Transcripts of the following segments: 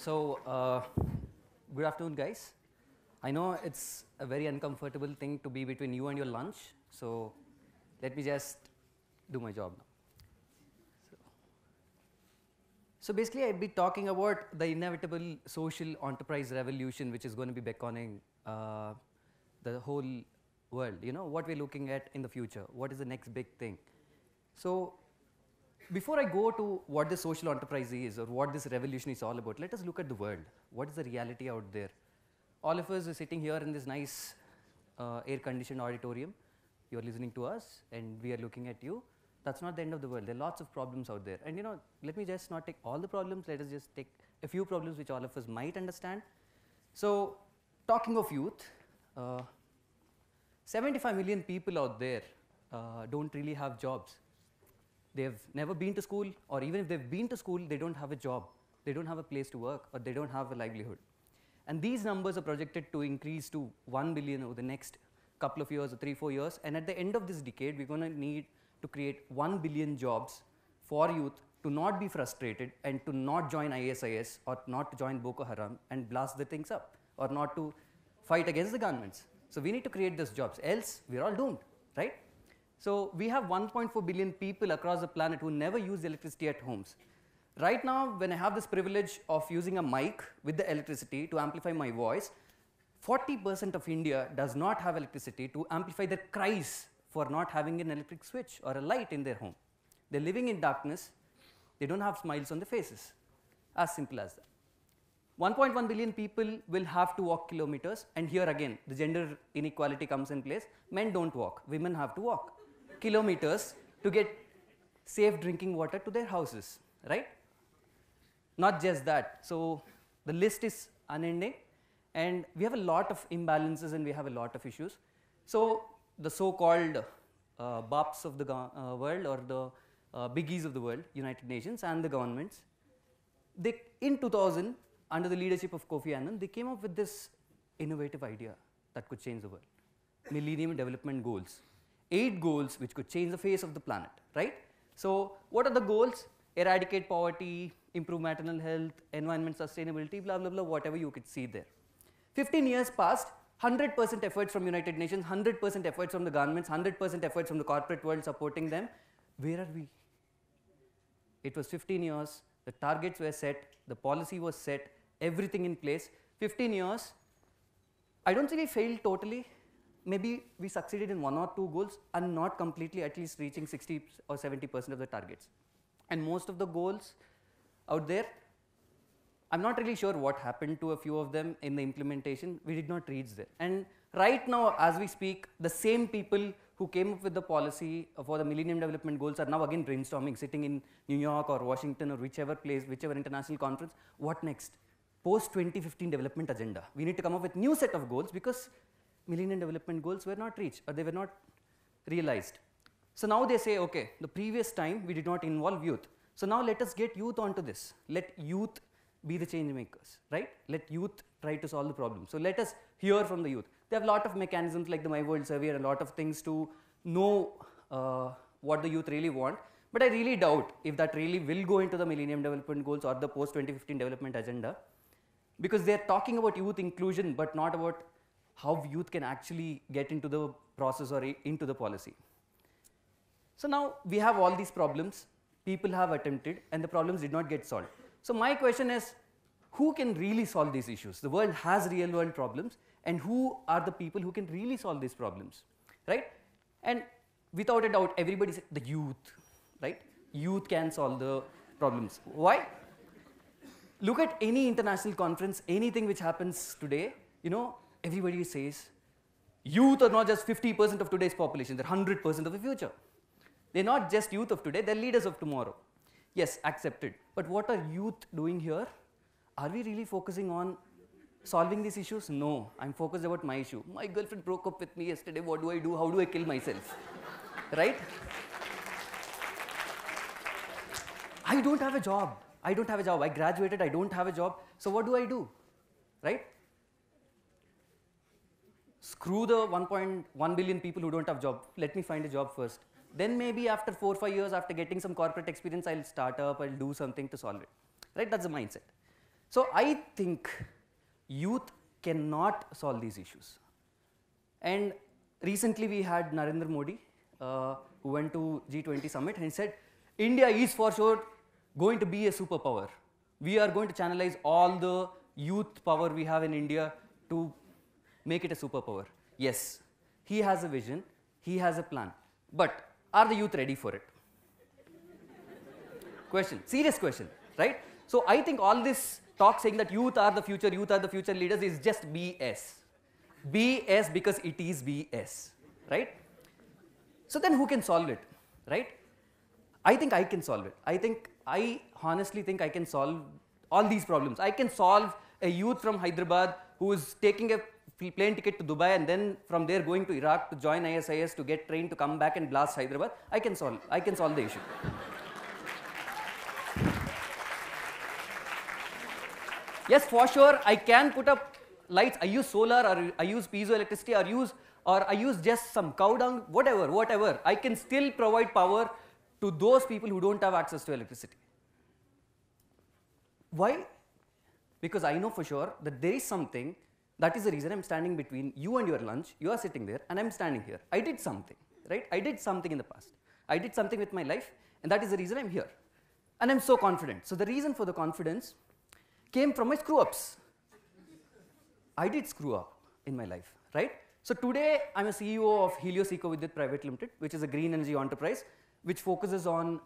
So, good afternoon, guys. I know it's a very uncomfortable thing to be between you and your lunch, so let me just do my job now. So basically, I'll be talking about the inevitable social enterprise revolution which is going to be beckoning the whole world. You know, what we're looking at in the future, what is the next big thing. So before I go to what the social enterprise is or what this revolution is all about, let us look at the world. What is the reality out there? All of us are sitting here in this nice air-conditioned auditorium. You're listening to us and we are looking at you. That's not the end of the world. There are lots of problems out there. And you know, let me just not take all the problems. Let us just take a few problems which all of us might understand. So talking of youth, 75 million people out there don't really have jobs. They've never been to school, or even if they've been to school, they don't have a job. They don't have a place to work, or they don't have a livelihood. And these numbers are projected to increase to 1 billion over the next couple of years, or 3-4 years. And at the end of this decade, we're going to need to create 1 billion jobs for youth to not be frustrated and to not join ISIS or not to join Boko Haram and blast the things up, or not to fight against the governments. So we need to create those jobs, else we're all doomed, right? So we have 1.4 billion people across the planet who never use electricity at homes. Right now, when I have this privilege of using a mic with the electricity to amplify my voice, 40% of India does not have electricity to amplify their cries for not having an electric switch or a light in their home. They're living in darkness. They don't have smiles on their faces. As simple as that. 1.1 billion people will have to walk kilometers, and here again, the gender inequality comes in place. Men don't walk, women have to walk kilometers to get safe drinking water to their houses, right? Not just that. So the list is unending, and we have a lot of imbalances and we have a lot of issues. So the so-called BAPs of the world, or the biggies of the world, United Nations and the governments, they, in 2000, under the leadership of Kofi Annan, they came up with this innovative idea that could change the world. Millennium Development Goals. 8 goals which could change the face of the planet, right? So what are the goals? Eradicate poverty, improve maternal health, environment sustainability, blah, blah, blah, whatever you could see there. 15 years passed, 100% efforts from United Nations, 100% efforts from the governments, 100% efforts from the corporate world supporting them. Where are we? It was 15 years, the targets were set, the policy was set, everything in place. 15 years, I don't think we failed totally. Maybe we succeeded in 1 or 2 goals and not completely, at least reaching 60 or 70% of the targets. And most of the goals out there, I'm not really sure what happened to a few of them in the implementation. We did not reach there. And right now, as we speak, the same people who came up with the policy for the Millennium Development Goals are now again brainstorming, sitting in New York or Washington or whichever place, whichever international conference. What next? Post-2015 development agenda. We need to come up with new set of goals because Millennium Development Goals were not reached, or they were not realized. So now they say, okay, the previous time we did not involve youth. So now let us get youth onto this. Let youth be the change makers, right? Let youth try to solve the problem. So let us hear from the youth. They have a lot of mechanisms like the My World Survey and a lot of things to know what the youth really want. But I really doubt if that really will go into the Millennium Development Goals or the post-2015 development agenda, because they're talking about youth inclusion, but not about how youth can actually get into the process or into the policy. So now we have all these problems, people have attempted, and the problems did not get solved. So my question is, who can really solve these issues? The world has real world problems, and who are the people who can really solve these problems, right? And without a doubt, everybody said the youth, right? Youth can solve the problems. Why? Look at any international conference, anything which happens today, you know, everybody says, youth are not just 50% of today's population, they're 100% of the future. They're not just youth of today, they're leaders of tomorrow. Yes, accepted. But what are youth doing here? Are we really focusing on solving these issues? No, I'm focused about my issue. My girlfriend broke up with me yesterday, what do I do? How do I kill myself? Right? I don't have a job. I don't have a job. I graduated, I don't have a job. So what do I do? Right? Screw the 1.1 billion people who don't have job. Let me find a job first. Then maybe after 4 or 5 years, after getting some corporate experience, I'll start up, I'll do something to solve it. Right? That's the mindset. So I think youth cannot solve these issues. And recently we had Narendra Modi, who went to G20 summit, and he said, India is for sure going to be a superpower. We are going to channelize all the youth power we have in India to make it a superpower. Yes, he has a vision, he has a plan, but are the youth ready for it? Question, serious question, right? So I think all this talk saying that youth are the future leaders is just BS. BS because it is BS, right? So then who can solve it, right? I think I can solve it. I honestly think I can solve all these problems. I can solve a youth from Hyderabad who is taking a plane ticket to Dubai and then from there going to Iraq to join ISIS to get trained to come back and blast Hyderabad. I can solve the issue. Yes, for sure, I can put up lights. I use solar, or I use piezoelectricity, or I use just some cow dung, whatever. I can still provide power to those people who don't have access to electricity. Why? Because I know for sure that there is something, that is the reason I'm standing between you and your lunch. You are sitting there and I'm standing here. I did something, right? I did something in the past. I did something with my life, and that is the reason I'm here. And I'm so confident. So the reason for the confidence came from my screw-ups. I did screw up in my life, right? So today I'm a CEO of Helios Eco Vidyut Pvt, which is a green energy enterprise which focuses on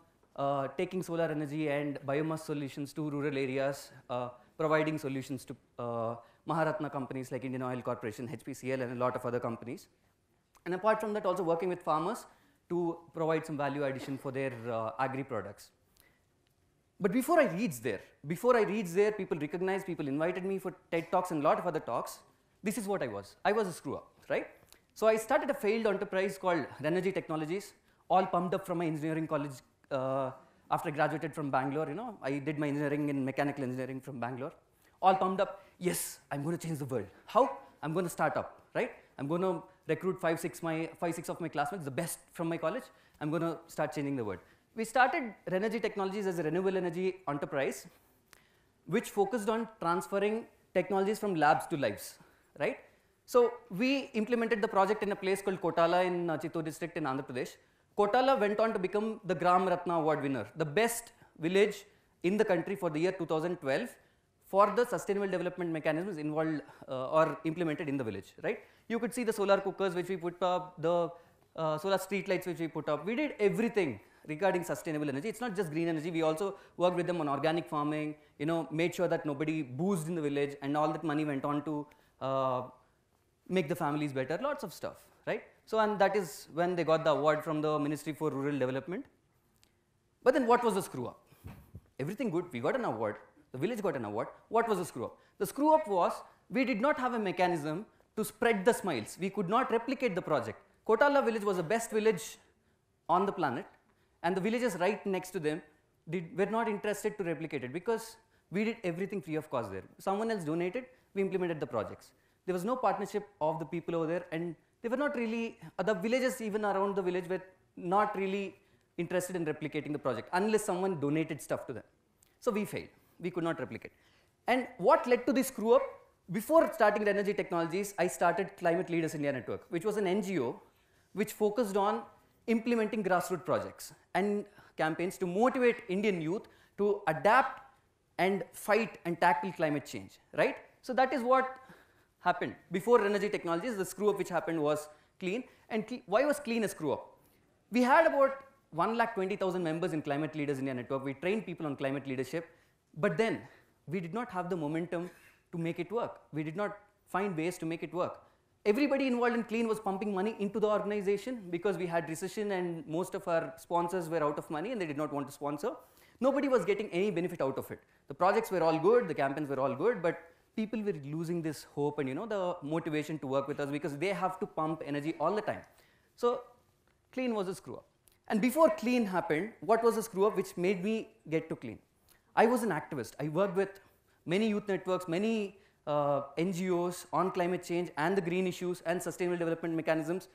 taking solar energy and biomass solutions to rural areas, providing solutions to Maharatna companies like Indian Oil Corporation, HPCL, and a lot of other companies. And apart from that, also working with farmers to provide some value addition for their agri products. But before I reached there, people recognized, people invited me for TED Talks and a lot of other talks. This is what I was. I was a screw up, right? So I started a failed enterprise called Renergy Technologies, all pumped up from my engineering college after I graduated from Bangalore. You know, I did my engineering in mechanical engineering from Bangalore. All pumped up. Yes, I'm going to change the world. How? I'm going to start up, right? I'm going to recruit five, six of my classmates, the best from my college. I'm going to start changing the world. We started Renergy Technologies as a renewable energy enterprise, which focused on transferring technologies from labs to lives, right? So we implemented the project in a place called Kotala in Chittoor district in Andhra Pradesh. Kotala went on to become the Gram Ratna Award winner, the best village in the country for the year 2012 for the sustainable development mechanisms involved or implemented in the village, right? You could see the solar cookers which we put up, the solar street lights which we put up. We did everything regarding sustainable energy. It's not just green energy. We also worked with them on organic farming, you know, made sure that nobody boozed in the village, and all that money went on to make the families better, lots of stuff, right? So, and that is when they got the award from the Ministry for Rural Development. But then what was the screw up? Everything good, we got an award, the village got an award. What was the screw up? The screw up was we did not have a mechanism to spread the smiles. We could not replicate the project. Kotala village was the best village on the planet, and the villages right next to them were not interested to replicate it because we did everything free of cost there. Someone else donated, we implemented the projects. There was no partnership of the people over there, and they were not really, the villages even around the village were not really interested in replicating the project unless someone donated stuff to them. So we failed, we could not replicate. And what led to this screw up? Before starting Renergy Technologies, I started Climate Leaders India Network, which was an NGO which focused on implementing grassroots projects and campaigns to motivate Indian youth to adapt and fight and tackle climate change, right? So that is what happened. Before Renergy Technologies, the screw up which happened was CLeaIN. And why was CLeaIN a screw up? We had about 1,20,000 members in Climate Leaders India Network. We trained people on climate leadership, but then we did not have the momentum to make it work. We did not find ways to make it work. Everybody involved in CLeaIN was pumping money into the organization because we had recession and most of our sponsors were out of money and they did not want to sponsor. Nobody was getting any benefit out of it. The projects were all good, the campaigns were all good, but people were losing this hope and, you know, the motivation to work with us because they have to pump energy all the time. So CLeaIN was a screw up. And before CLeaIN happened, what was a screw up which made me get to CLeaIN? I was an activist. I worked with many youth networks, many NGOs on climate change and the green issues and sustainable development mechanisms,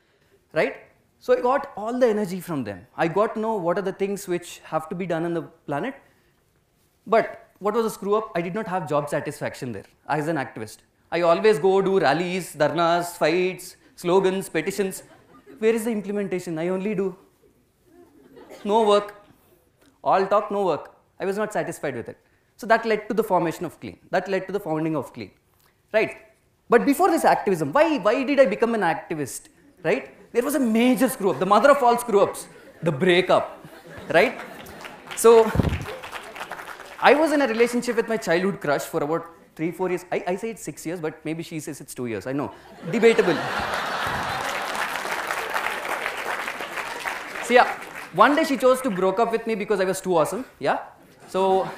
right? So I got all the energy from them. I got to know what are the things which have to be done on the planet. But what was a screw up? I did not have job satisfaction there as an activist. I always go do rallies, dharnas, fights, slogans, petitions. Where is the implementation? I only do no work, all talk, no work. I was not satisfied with it. So that led to the formation of CLeaIN. That led to the founding of CLeaIN, right? But before this activism, why did I become an activist, right? There was a major screw up, the mother of all screw ups, the breakup, right? So I was in a relationship with my childhood crush for about 3-4 years. I say it's 6 years, but maybe she says it's 2 years. I know, debatable. So yeah, one day she chose to break up with me because I was too awesome. Yeah. So,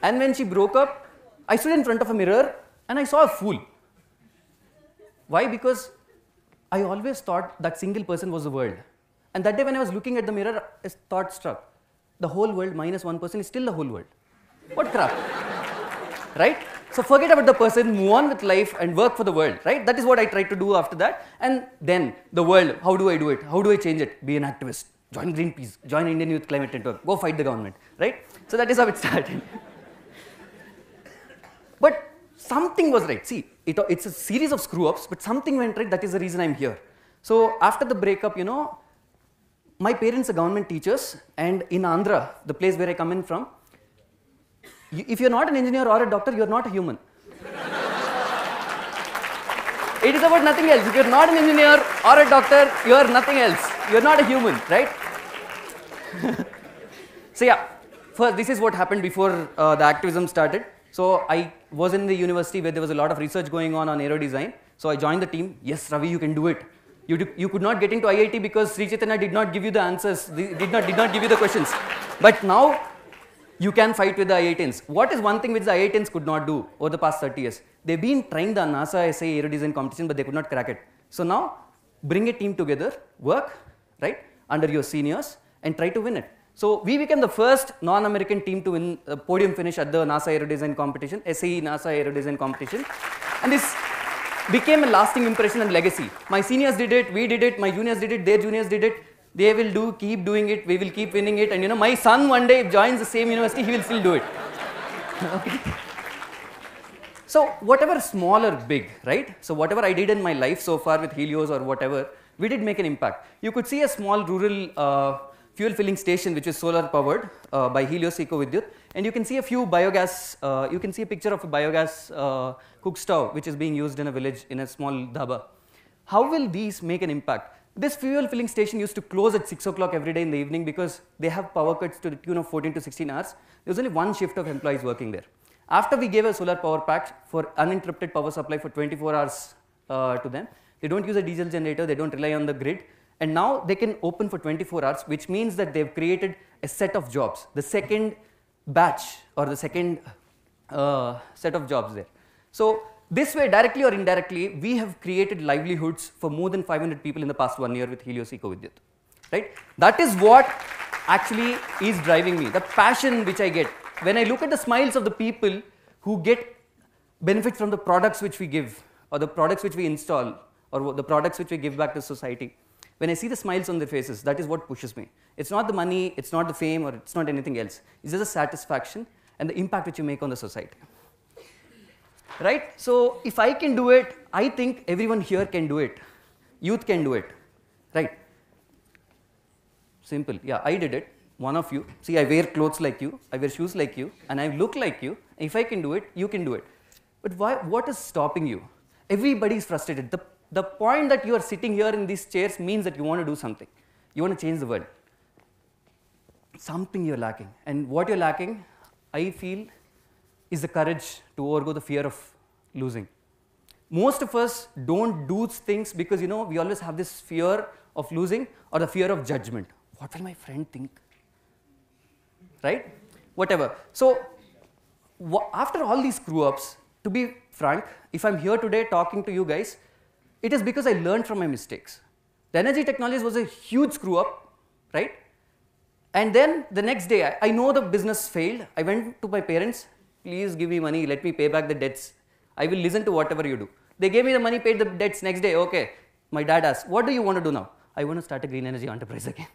and when she broke up, I stood in front of a mirror and I saw a fool. Why? Because I always thought that single person was the world. And that day when I was looking at the mirror, a thought struck. The whole world minus one person is still the whole world. What crap? Right? So forget about the person, move on with life and work for the world. Right? That is what I tried to do after that. And then the world, how do I do it? How do I change it? Be an activist. Join Greenpeace. Join Indian Youth Climate Network. Go fight the government. Right? So that is how it started. But something was right. See, it's a series of screw-ups, but something went right. That is the reason I'm here. So after the breakup, you know, my parents are government teachers, and in Andhra, the place where I come in from, if you're not an engineer or a doctor, you're not a human. It is about nothing else. If you're not an engineer or a doctor, you're nothing else. You're not a human, right? So yeah, first, this is what happened before the activism started. So I was in the university where there was a lot of research going on aero design. So I joined the team. Yes, Ravi, you can do it. You could not get into IIT because Sri Chaitanya did not give you the answers, did not give you the questions. But now you can fight with the IITians. What is one thing which the IITians could not do over the past 30 years? They've been trying the NASA SA aero design competition, but they could not crack it. So now bring a team together, work, right, under your seniors and try to win it. So we became the first non-American team to win a podium finish at the NASA aero design competition, SAE NASA aero design competition. And this became a lasting impression and legacy. My seniors did it, we did it, my juniors did it, their juniors did it. They will keep doing it, we will keep winning it. And you know, my son one day joins the same university, he will still do it. Okay. So whatever small or big, right? So whatever I did in my life so far with Helios or whatever, we did make an impact. You could see a small rural fuel filling station which is solar powered by Helios Eco Vidyut, and you can see a few biogas, you can see a picture of a biogas cook stove which is being used in a village in a small dhaba. How will these make an impact? This fuel filling station used to close at 6 o'clock every day in the evening because they have power cuts to the tune of 14 to 16 hours. There was only one shift of employees working there. After we gave a solar power pack for uninterrupted power supply for 24 hours to them, they don't use a diesel generator, they don't rely on the grid. And now they can open for 24 hours, which means that they've created a set of jobs, the second batch or the second set of jobs there. So this way, directly or indirectly, we have created livelihoods for more than 500 people in the past 1 year with Helios Eco Vidyut, right? That is what actually is driving me, the passion which I get. When I look at the smiles of the people who get benefit from the products which we give, or the products which we install, or the products which we give back to society, when I see the smiles on their faces, that is what pushes me. It's not the money, it's not the fame, or it's not anything else. It's just the satisfaction and the impact which you make on the society. Right? So if I can do it, I think everyone here can do it. Youth can do it. Right? Simple. Yeah, I did it. One of you. See, I wear clothes like you, I wear shoes like you, and I look like you. If I can do it, you can do it. But why? What is stopping you? Everybody is frustrated. The point that you are sitting here in these chairs means that you want to do something. You want to change the world. Something you're lacking. And what you're lacking, I feel, is the courage to overgo the fear of losing. Most of us don't do things because, you know, we always have this fear of losing or the fear of judgment. What will my friend think? Right? Whatever. So, after all these screw-ups, to be frank, if I'm here today talking to you guys, it is because I learned from my mistakes. The energy technologies was a huge screw-up, right? And then the next day, I know the business failed. I went to my parents, please give me money, let me pay back the debts. I will listen to whatever you do. They gave me the money, paid the debts next day. Okay. My dad asked, what do you want to do now? I want to start a green energy enterprise again.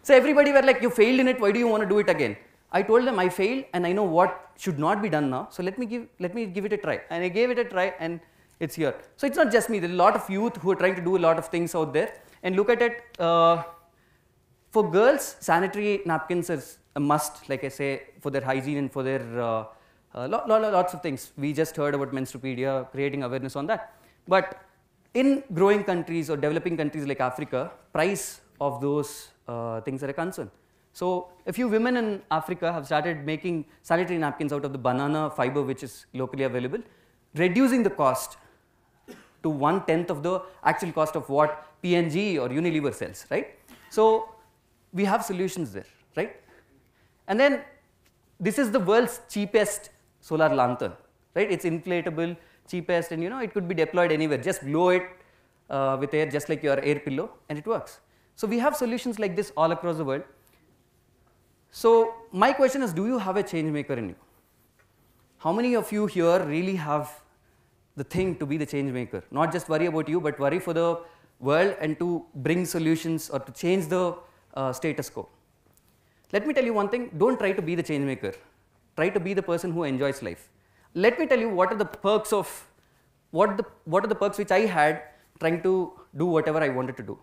So everybody were like, you failed in it, why do you want to do it again? I told them I failed and I know what should not be done now, so let me give it a try. And I gave it a try and it's here. So it's not just me, there are a lot of youth who are trying to do a lot of things out there. And look at it, for girls, sanitary napkins is a must, like I say, for their hygiene and for their lots of things. We just heard about Menstrupedia, creating awareness on that. But in growing countries or developing countries like Africa, price of those things are a concern. So a few women in Africa have started making sanitary napkins out of the banana fiber which is locally available, reducing the cost to 1/10 of the actual cost of what P&G or Unilever sells, right? So we have solutions there, right? And then this is the world's cheapest solar lantern, right? It's inflatable, cheapest, and it could be deployed anywhere. Just blow it with air, just like your air pillow, and it works. So we have solutions like this all across the world. So my question is, do you have a change maker in you? How many of you here really have the thing to be the change maker? Not just worry about you, but worry for the world and to bring solutions or to change the status quo. Let me tell you one thing, don't try to be the change maker. Try to be the person who enjoys life. Let me tell you what are the perks of, what are the perks which I had trying to do whatever I wanted to do.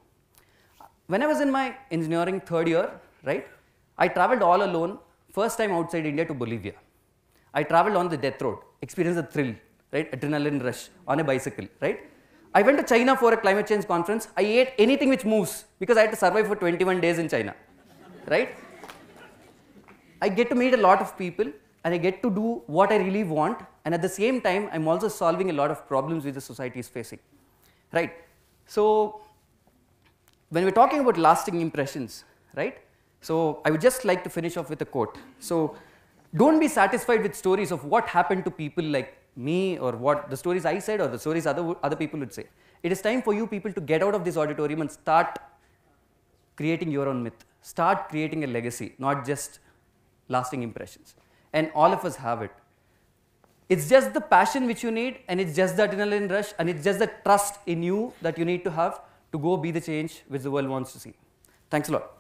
When I was in my engineering third year, right, I traveled all alone, first time outside India to Bolivia. I traveled on the death road, experienced the thrill, right, adrenaline rush on a bicycle, right. I went to China for a climate change conference. I ate anything which moves because I had to survive for 21 days in China, right. I get to meet a lot of people and I get to do what I really want, and at the same time I'm also solving a lot of problems which the society is facing, right. So when we're talking about lasting impressions, right, so I would just like to finish off with a quote. So don't be satisfied with stories of what happened to people like me or what the stories I said or the stories other people would say. It is time for you people to get out of this auditorium and start creating your own myth. Start creating a legacy, not just lasting impressions. And all of us have it. It's just the passion which you need, and it's just the adrenaline rush, and it's just the trust in you that you need to have to go be the change which the world wants to see. Thanks a lot.